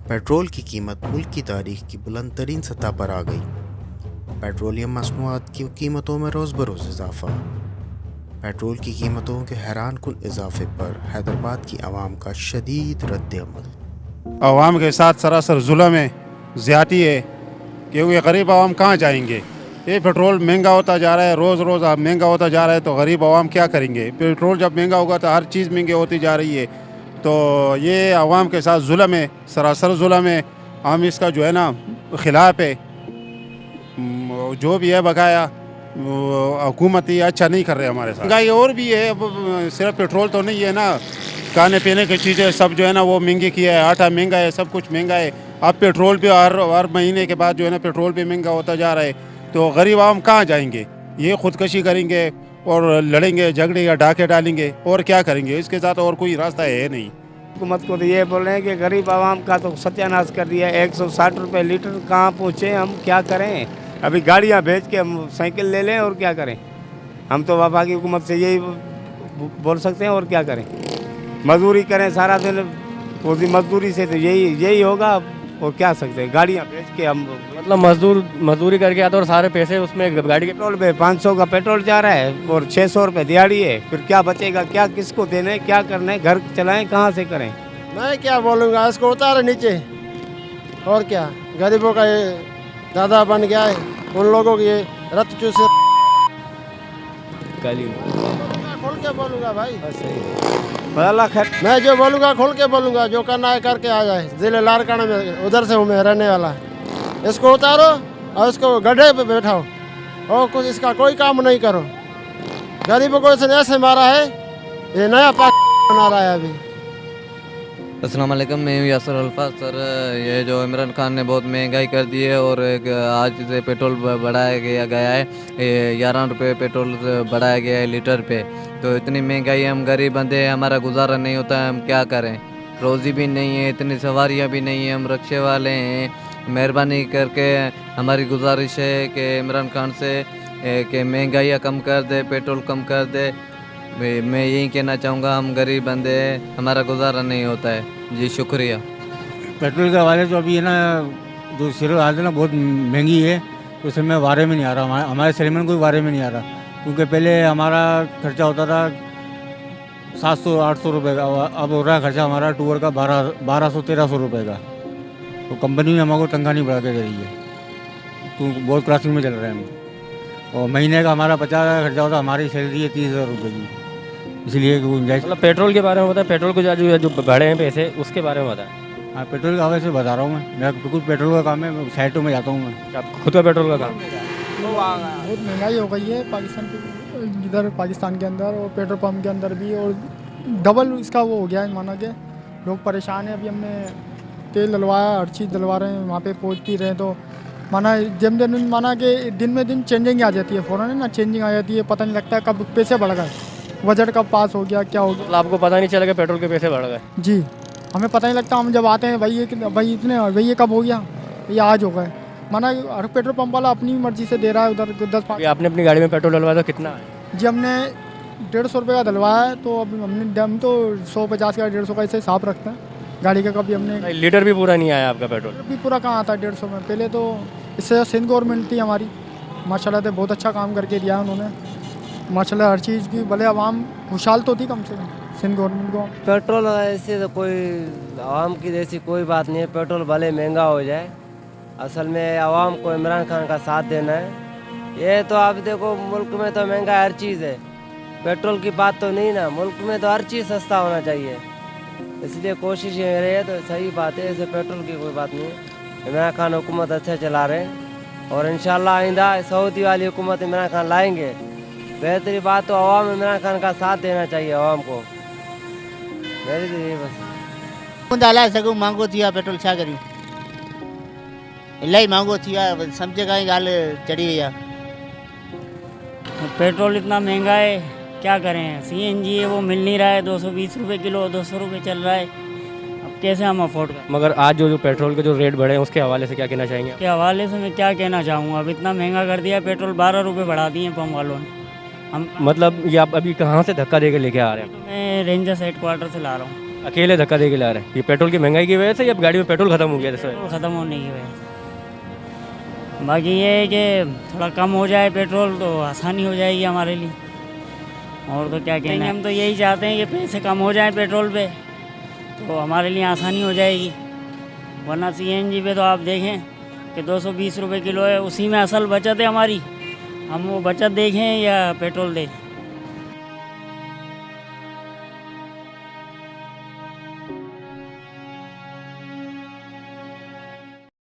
Petrol की कीमत मुल्क की तारीख की बुलंद तरीन सतह पर आ गई। पेट्रोलियम मसनूआत की कीमतों में रोज़ बरोज़ इजाफा। पेट्रोल की कीमतों के हैरान कुन इजाफे पर हैदराबाद की आवाम का शदीद रद्द-ए-अमल। आवाम के साथ सरासर जुल्म है, ज़्यादती है, क्योंकि गरीब आवाम कहाँ जाएंगे। ये पेट्रोल महंगा होता जा रहा है, रोज़ रोज़ महंगा होता जा रहा है, तो गरीब आवाम क्या करेंगे। पेट्रोल जब महंगा होगा तो हर चीज़ महंगी होती जा रही है, तो ये आवाम के साथ जुल्म है, सरासर जुल्म है। हम इसका जो है ना खिलाफ है। जो भी है बकाया हुकूमत ही अच्छा नहीं कर रहे हमारे साथ। महंगाई और भी है, अब सिर्फ पेट्रोल तो नहीं है ना, खाने पीने की चीज़ें सब जो है ना वो महंगी की है, आटा महंगा है, सब कुछ महंगा है। अब पेट्रोल भी हर महीने के बाद जो है ना पेट्रोल भी महंगा होता जा रहा है, तो गरीब आवाम कहाँ जाएंगे। ये खुदकशी करेंगे और लड़ेंगे झगड़े या डाके डालेंगे, और क्या करेंगे। इसके साथ और कोई रास्ता है नहीं। हुकूमत को तो ये बोल रहे हैं कि गरीब आवाम का तो सत्यानाश कर दिया। 160 रुपये लीटर कहाँ पहुँचे, हम क्या करें। अभी गाड़ियाँ भेज के हम साइकिल ले लें और क्या करें। हम तो वफाकी हुकूमत से यही बोल सकते हैं, और क्या करें। मजदूरी करें सारा दिन, रोजी मजदूरी से तो यही होगा, और क्या सकते हैं। गाड़ियाँ भेज के हम मतलब मजदूरी करके आते और सारे पैसे उसमें गाड़ी के पेट्रोल पे 500 का पेट्रोल जा रहा है और 600 रुपये दिहाड़ी है। फिर क्या बचेगा, क्या किसको देने, क्या करने, घर चलाएं कहाँ से करें। मैं क्या बोलूँगा, इसको उतारे नीचे, और क्या। गरीबों का ये दादा बन गया है, उन लोगों की ये रत चूसे। खोल के बोलूँगा भाई, मैं जो बोलूँगा खोल के बोलूँगा, जो करना है करके आ जाए। जिले लारकाना में उधर से हूँ मैं रहने वाला। इसको उतारो और इसको गड्ढे पे बैठाओ, और कुछ इसका कोई काम नहीं करो। गरीबों को इसने ऐसे मारा है, ये नया पाक बना रहा है अभी। अस्सलाम वालेकुम, मैं हूँ यासर अल्फा। सर, ये जो इमरान खान ने बहुत महंगाई कर दी है, और आज से पेट्रोल बढ़ाया गया है। 11 रुपये पेट्रोल बढ़ाया गया है लीटर पे। तो इतनी महंगाई, हम गरीब बंदे हैं, हमारा गुजारा नहीं होता है, हम क्या करें। रोज़ी भी नहीं है, इतनी सवारियाँ भी नहीं है, हम रिक्शे वाले हैं। मेहरबानी करके हमारी गुजारिश है कि इमरान खान से कि महंगाइयाँ कम कर दे, पेट्रोल कम कर दे। मैं यही कहना चाहूँगा, हम गरीब बंदे हैं, हमारा गुजारा नहीं होता है। जी शुक्रिया। पेट्रोल के हवाले तो अभी है ना, जो सिरो हालत है ना बहुत महंगी है, तो उसमें वारे में नहीं आ रहा। हमारे सलीमन कोई वारे में नहीं आ रहा, क्योंकि पहले हमारा खर्चा होता था 700-800 रुपये का, अब हो रहा है खर्चा हमारा टूर का 1200-1300 रुपये का। तो कंपनी में हमको तनख्वाह नहीं बढ़ा के दे रही है, तो बहुत क्रॉसिंग में चल रहे हैं हम। और महीने का हमारा 50,000 का खर्चा होता, हमारी सैलरी है 30,000 रुपये की। इसलिए मतलब पेट्रोल के बारे में बताएं, पेट्रोल को जो बढ़े हैं पैसे, उसके बारे में बताएं। हाँ, पेट्रोल के हवाले से बता रहा हूँ मैं। मेरा कुछ पेट्रोल का काम है, साइटों में जाता हूँ मैं। खुद का पेट्रोल का काम। बहुत महंगाई हो गई है पाकिस्तान के, इधर पाकिस्तान के अंदर और पेट्रोल पंप के अंदर भी, और डबल इसका वो हो गया है। माना कि लोग परेशान हैं। अभी हमने तेल डलवाया, हर चीज़ डलवा रहे हैं, वहाँ पे पहुँच भी रहे हैं, तो माना दिन माना कि दिन में दिन चेंजिंग आ जाती है, फ़ौरन है ना चेंजिंग आ जाती है। पता नहीं लगता कब पैसे बढ़ गए, बजट कब पास हो गया, क्या हो गया। मतलब आपको पता नहीं चला कि पेट्रोल के पैसे बढ़ गए? जी, हमें पता नहीं लगता। हम जब आते हैं भाई इतने ये कब हो गया, ये आज हो गए। माना हर पेट्रोल पंप वाला अपनी मर्ज़ी से दे रहा है। उधर 10 आपने अपनी गाड़ी में पेट्रोल डलवाया तो कितना है? जी, हमने 150 रुपये का डलवाया है। तो अब हम तो 150 का 150 का ऐसे हिसाब रखते हैं गाड़ी का। कभी हमने लीटर भी पूरा नहीं आया आपका पेट्रोल? भी पूरा कहाँ आता है 150 में। पहले तो इससे सिंध गवर्नमेंट थी हमारी, माशाल्लाह से बहुत अच्छा काम करके दिया उन्होंने, माशाल्लाह हर चीज़ की। भले आवाम खुशहाल तो थी कम से कम सिंध गवर्नमेंट को। पेट्रोल ऐसे तो कोई आवाम की जैसी कोई बात नहीं है। पेट्रोल भले महंगा हो जाए, असल में आवाम को इमरान खान का साथ देना है। ये तो आप देखो, मुल्क में तो महंगा हर चीज़ है, पेट्रोल की बात तो नहीं ना। मुल्क में तो हर चीज़ सस्ता होना चाहिए, इसलिए कोशिश ये रही है, तो सही बात है। ऐसे पेट्रोल की कोई बात नहीं है। इमरान खान हुकूमत अच्छा चला रहे हैं, और इंशाल्लाह आइंदा सऊदी वाली हुकूमत इमरान खान लाएंगे। बेहतरी बात तो आवाम इमरान खान का साथ देना चाहिए आवाम को। मेरी तो यही बस। हलाए सघूं, महांगो थी वियो आहे पेट्रोल, छा करियूं। इलाही महांगो थी वियो आहे, सम्झ खां ई ॻाल्हि चढ़ी वई आहे। पेट्रोल इतना महंगा है, क्या करें। CNG है वो मिल नहीं रहा है, 220 रुपये किलो, 200 रुपये चल रहा है। अब कैसे हम अफोर्ड करें। मगर आज जो पेट्रोल के जो रेट बढ़े हैं, उसके हवाले से क्या कहना चाहेंगे? के हवाले से मैं क्या कहना चाहूँगा, अब इतना महंगा कर दिया पेट्रोल, 12 रुपये बढ़ा दिए पंप वालों ने। हम मतलब ये आप अभी कहाँ से धक्का देकर लेके आ रहे हैं? मैं रेंजर्स हेडक्वार्टर से ला रहा हूँ। अकेले धक्का दे के ला रहे हैं? ये पेट्रोल की महंगाई की वजह से या गाड़ी में पेट्रोल खत्म हो गया जैसे? पेट्रोल ख़त्म होने की वजह से। बाकी ये है कि थोड़ा कम हो जाए पेट्रोल तो आसानी हो जाएगी हमारे लिए, और तो क्या कहना है। हम तो यही चाहते हैं कि पैसे कम हो जाएं पेट्रोल पे तो हमारे लिए आसानी हो जाएगी, वरना CNG पे तो आप देखें कि 220 रुपये किलो है, उसी में असल बचत है हमारी। हम वो बचत देखें या पेट्रोल देखें।